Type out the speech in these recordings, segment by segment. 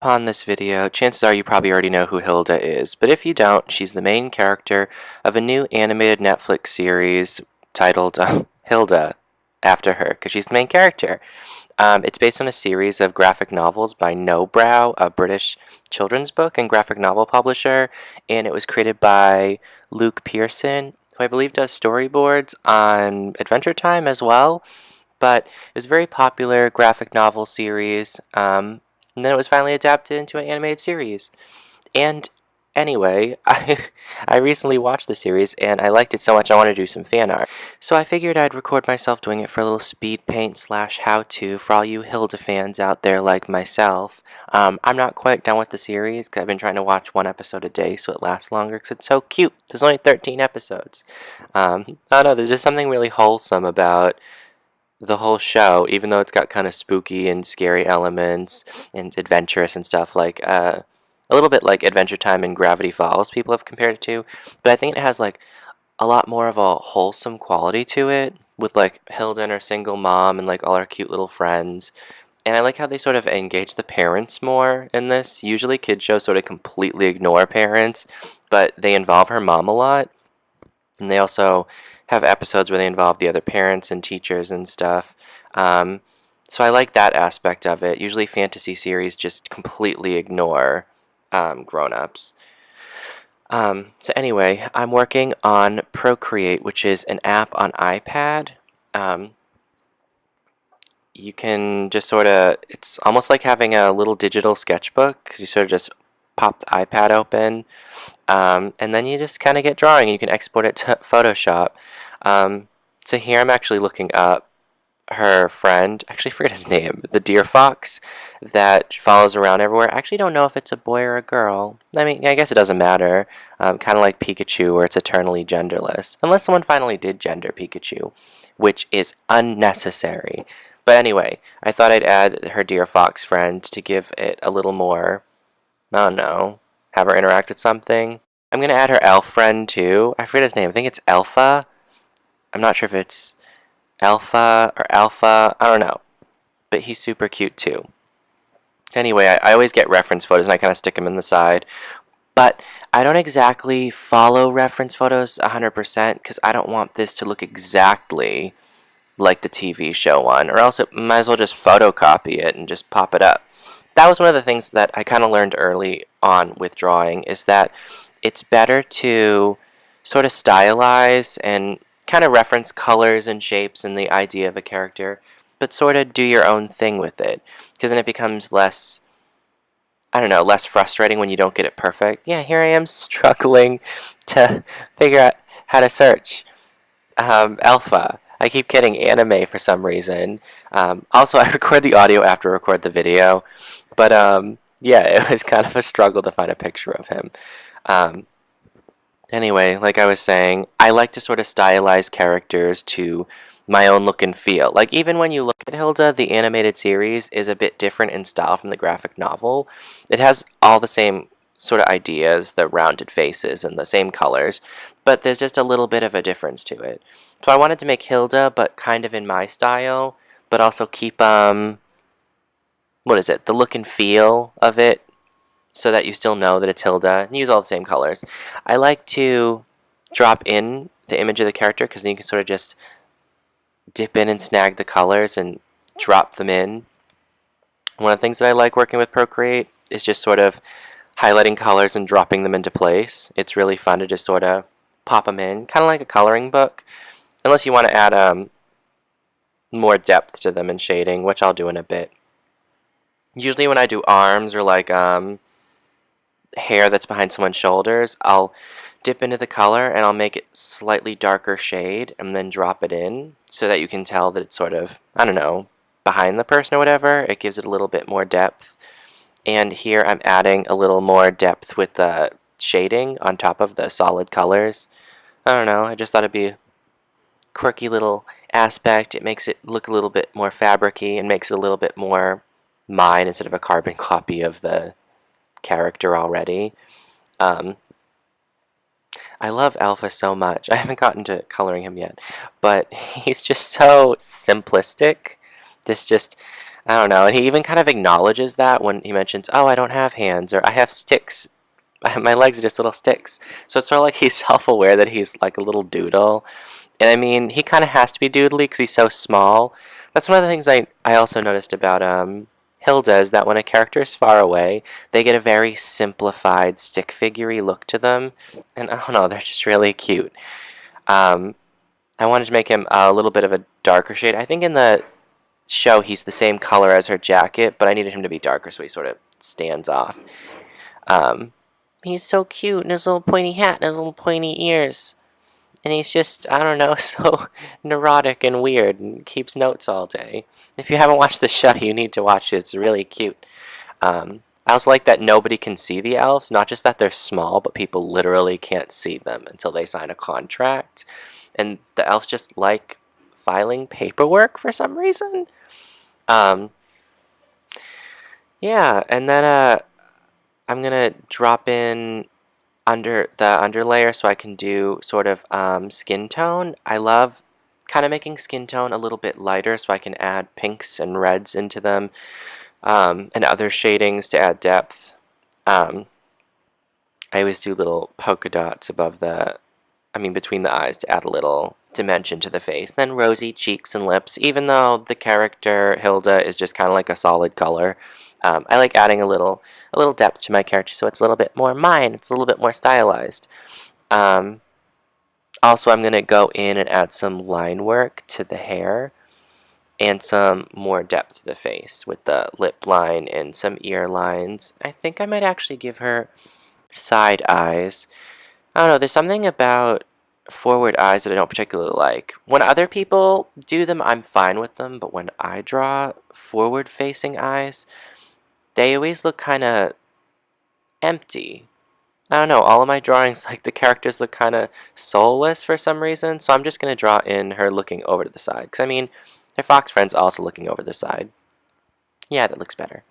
Upon this video, chances are you probably already know who Hilda is, but if you don't, she's the main character of a new animated Netflix series titled Hilda, after her, because she's the main character. It's based on a series of graphic novels by Nowbrow, a British children's book and graphic novel publisher, and it was created by Luke Pearson, who I believe does storyboards on Adventure Time as well. But it was a very popular graphic novel series, and then it was finally adapted into an animated series. And anyway, I recently watched the series and I liked it so much I wanted to do some fan art. So I figured I'd record myself doing it for a little speed paint slash how to for all you Hilda fans out there like myself. I'm not quite done with the series because I've been trying to watch one episode a day so it lasts longer because it's so cute. There's only 13 episodes. I don't know, there's just something really wholesome about the whole show, even though it's got kind of spooky and scary elements and adventurous and stuff, like a little bit like Adventure Time and Gravity Falls, people have compared it to. But I think it has like a lot more of a wholesome quality to it, with like Hilda and her single mom and like all her cute little friends. And I like how they sort of engage the parents more in this. Usually kids shows sort of completely ignore parents, but they involve her mom a lot. And they also have episodes where they involve the other parents and teachers and stuff. So I like that aspect of it. Usually fantasy series just completely ignore grown-ups. So anyway, I'm working on Procreate, which is an app on iPad. You can just sort of, it's almost like having a little digital sketchbook, because you sort of just pop the iPad open, and then you just kind of get drawing. You can export it to Photoshop. So here I'm actually looking up her friend, actually forget his name, the deer fox that follows around everywhere. I actually don't know if it's a boy or a girl. I mean, I guess it doesn't matter. Kind of like Pikachu, where it's eternally genderless. Unless someone finally did gender Pikachu, which is unnecessary. But anyway, I thought I'd add her deer fox friend to give it a little more, I don't know, have her interact with something. I'm going to add her elf friend too. I forget his name. I think it's Alpha. I'm not sure if it's Alpha or Alpha. I don't know. But he's super cute too. Anyway, I always get reference photos and I kind of stick them in the side. But I don't exactly follow reference photos 100% because I don't want this to look exactly like the TV show one, or else it might as well just photocopy it and just pop it up. That was one of the things that I kind of learned early on with drawing, is that it's better to sort of stylize and kind of reference colors and shapes and the idea of a character, but sort of do your own thing with it, because then it becomes less, I don't know, less frustrating when you don't get it perfect. Yeah, here I am struggling to figure out how to search Alpha. I keep getting anime for some reason. Also, I record the audio after I record the video, but yeah, it was kind of a struggle to find a picture of him. Anyway, like I was saying, I like to sort of stylize characters to my own look and feel. Like, even when you look at Hilda, the animated series is a bit different in style from the graphic novel. It has all the same sort of ideas, the rounded faces and the same colors, but there's just a little bit of a difference to it. So I wanted to make Hilda, but kind of in my style, but also keep, what is it, the look and feel of it, so that you still know that it's Hilda, and use all the same colors. I like to drop in the image of the character, because then you can sort of just dip in and snag the colors and drop them in. One of the things that I like working with Procreate is just sort of highlighting colors and dropping them into place. It's really fun to just sort of pop them in, kind of like a coloring book, unless you want to add more depth to them and shading, which I'll do in a bit. Usually when I do arms or like hair that's behind someone's shoulders, I'll dip into the color and I'll make it slightly darker shade and then drop it in so that you can tell that it's sort of, I don't know, behind the person or whatever. It gives it a little bit more depth. And here I'm adding a little more depth with the shading on top of the solid colors. I don't know, I just thought it'd be a quirky little aspect. It makes it look a little bit more fabric-y and makes it a little bit more mine instead of a carbon copy of the character already. I love Alpha so much. I haven't gotten to coloring him yet, but he's just so simplistic. This just, I don't know. And he even kind of acknowledges that when he mentions, "Oh, I don't have hands," or "I have sticks. My legs are just little sticks." So it's sort of like he's self-aware that he's like a little doodle. And I mean, he kind of has to be doodly because he's so small. That's one of the things I also noticed about Hilda is that when a character is far away, they get a very simplified stick figure-y look to them. And I don't know, they're just really cute. Um, I wanted to make him a little bit of a darker shade. I think in the show he's the same color as her jacket, but I needed him to be darker so he sort of stands off. Um, he's so cute in his little pointy hat and his little pointy ears. And he's just, I don't know, so neurotic and weird and keeps notes all day. If you haven't watched the show, you need to watch it. It's really cute. I also like that nobody can see the elves. Not just that they're small, but people literally can't see them until they sign a contract. And the elves just like filing paperwork for some reason. Um, yeah, and then I'm gonna drop in under the underlayer so I can do sort of skin tone. I love kind of making skin tone a little bit lighter so I can add pinks and reds into them, and other shadings to add depth. I always do little polka dots between the eyes to add a little dimension to the face. Then rosy cheeks and lips, even though the character Hilda is just kind of like a solid color. I like adding a little depth to my character so it's a little bit more mine. It's a little bit more stylized. Um, Also, I'm going to go in and add some line work to the hair and some more depth to the face with the lip line and some ear lines. I think I might actually give her side eyes. I don't know, there's something about forward eyes that I don't particularly like. When other people do them, I'm fine with them, but when I draw forward facing eyes, they always look kind of empty. I don't know, all of my drawings, like the characters look kind of soulless for some reason, so I'm just going to draw in her looking over to the side. Because, I mean, her fox friend's also looking over the side. Yeah, that looks better.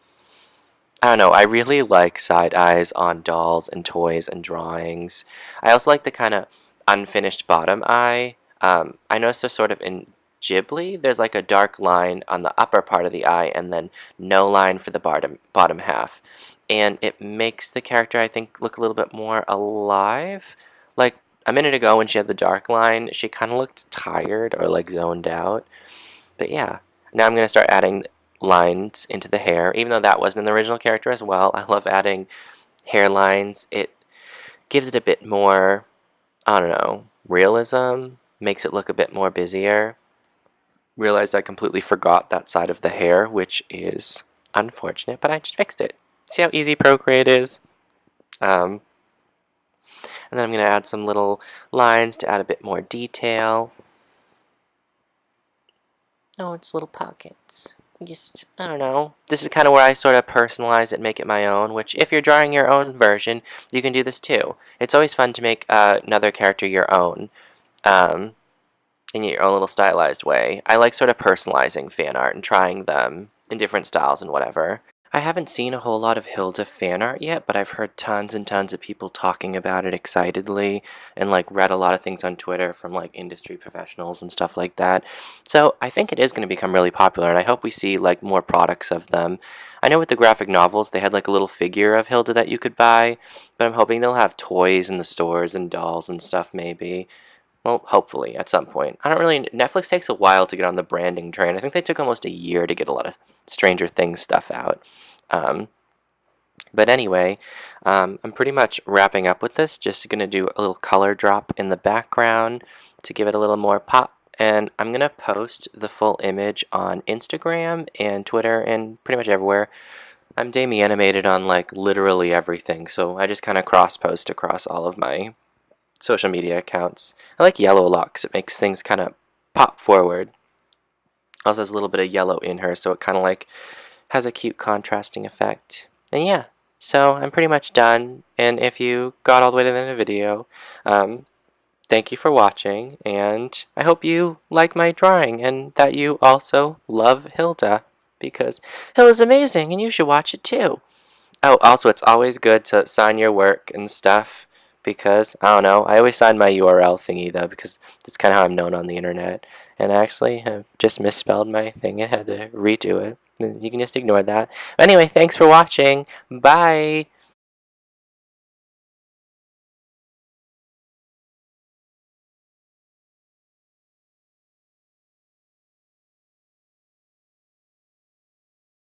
I don't know, I really like side eyes on dolls and toys and drawings. I also like the kind of unfinished bottom eye. I noticed there's sort of in Ghibli, there's like a dark line on the upper part of the eye and then no line for the bottom half. And it makes the character, I think, look a little bit more alive. Like a minute ago when she had the dark line, she kind of looked tired or like zoned out. But yeah, now I'm going to start adding lines into the hair, even though that wasn't in the original character as well. I love adding hairlines. It gives it a bit more, I don't know, realism, makes it look a bit more busier. Realized I completely forgot that side of the hair, which is unfortunate, but I just fixed it. See how easy Procreate is? And then I'm going to add some little lines to add a bit more detail. Oh, it's little pockets. Just, I don't know. This is kind of where I sort of personalize it and make it my own, which if you're drawing your own version, you can do this too. It's always fun to make another character your own, in your own little stylized way. I like sort of personalizing fan art and trying them in different styles and whatever. I haven't seen a whole lot of Hilda fan art yet, but I've heard tons and tons of people talking about it excitedly and like read a lot of things on Twitter from like industry professionals and stuff like that. So I think it is going to become really popular and I hope we see like more products of them. I know with the graphic novels they had like a little figure of Hilda that you could buy, but I'm hoping they'll have toys in the stores and dolls and stuff maybe. Well, hopefully, at some point. I don't really... Netflix takes a while to get on the branding train. I think they took almost a year to get a lot of Stranger Things stuff out. But anyway, I'm pretty much wrapping up with this. Just going to do a little color drop in the background to give it a little more pop. And I'm going to post the full image on Instagram and Twitter and pretty much everywhere. I'm DamiAnimated on, like, literally everything. So I just kind of cross-post across all of my social media accounts. I like yellow a lot because it makes things kind of pop forward. Also has a little bit of yellow in her, so it kind of like has a cute contrasting effect. And yeah, so I'm pretty much done. And if you got all the way to the end of the video, thank you for watching, and I hope you like my drawing and that you also love Hilda, because Hilda's amazing and you should watch it too. Oh, also, it's always good to sign your work and stuff. Because, I don't know, I always sign my URL thingy though, because that's kind of how I'm known on the internet. And I actually have just misspelled my thing and had to redo it. You can just ignore that. Anyway, thanks for watching. Bye.